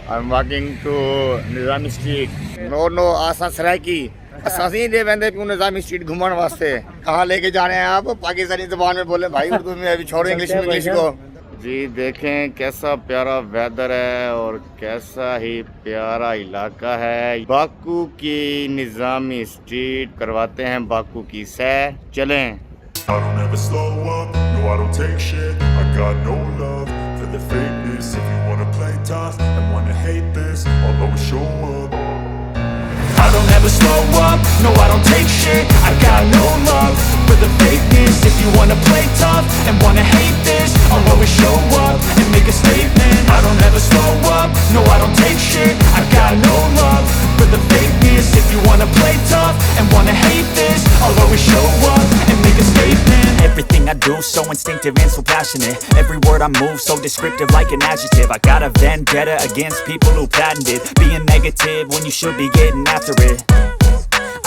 I'm walking to Nizami Street. No, आसा सरायकी असासी दे बंदे क्यों निज़ामी स्ट्रीट घूमने वास्ते कहाँ लेके जा रहे हैं आप? पाकिस्तानी ज़बान में बोले भाई, उर्दू में अभी छोड़ो इंग्लिश को। जी देखें कैसा प्यारा वेदर है और कैसा ही प्यारा इलाका है। बाकू की निज़ामी स्ट्रीट करवाते हैं बाकू की सैर, चलें। I don't ever slow up, no I don't take shit. I got no love for the fakeness. If you wanna play tough and wanna hate this, I'll always show up. I don't ever slow up, no I don't take shit. I got no love for the fakeness. If you wanna play tough and wanna hate this, I'll always show up and make a statement. I don't ever slow up, no I don't take shit. I got no love for the fakeness. If you wanna play tough and wanna hate this, I'll always show up and make a statement. Everything I do so instinctive and so passionate. Every word I move so descriptive like an adjective. I got a vendetta against people who patented being negative when you should be getting after it.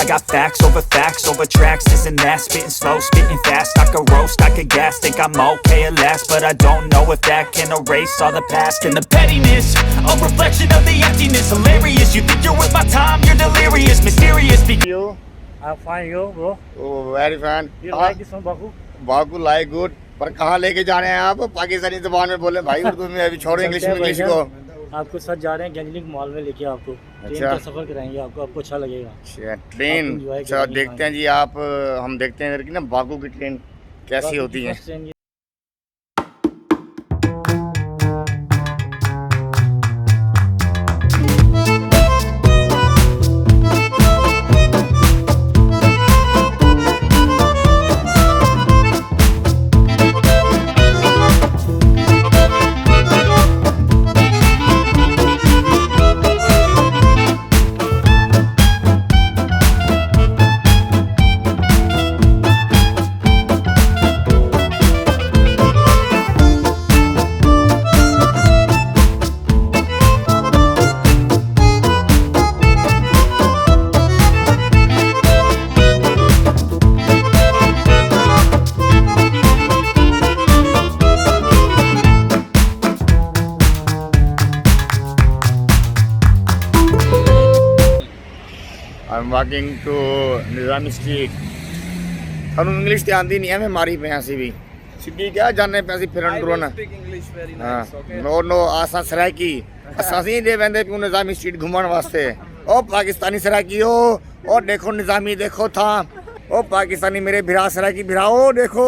I got facts over tracks, this and that. Spitting slow, spitting fast. I could roast, I could gas. Think I'm okay at last, but I don't know if that can erase all the past. And the pettiness, a reflection of the emptiness. Hilarious, you think you're worth my time, you're delirious. Mysterious, You? I'm fine, yo, bro. Oh, very fine. You like this one, Baku? Baku like good. पर कहाँ लेके जा रहे हैं आप? पाकिस्तानी ज़बान में बोले भाई, उर्दू में अभी छोड़ो इंग्लिश को। आपको साथ जा रहे हैं गैंगलिंग मॉल में लेके आपको ट्रेन का सफर कराएंगे आपको अच्छा लगेगा। अच्छा ट्रेन, अच्छा देखते हैं जी आप, हम देखते हैं इधर की ना बाकू की ट्रेन कैसी होती है। I'm walking to Nizami street. थानू इंग्लिश ते आंदी नहीं है, मैं मारी पे ऐसी भी सीधी क्या जाने पे ऐसी फिरन टुरन। हां नो आसा सरायकी असासी दे बंदे क्यों निज़ामी स्ट्रीट घूमने वास्ते। ओ पाकिस्तानी सरायकी ओ देखो निज़ामी देखो था, ओ पाकिस्तानी मेरे भिरा सरायकी भिरा ओ देखो।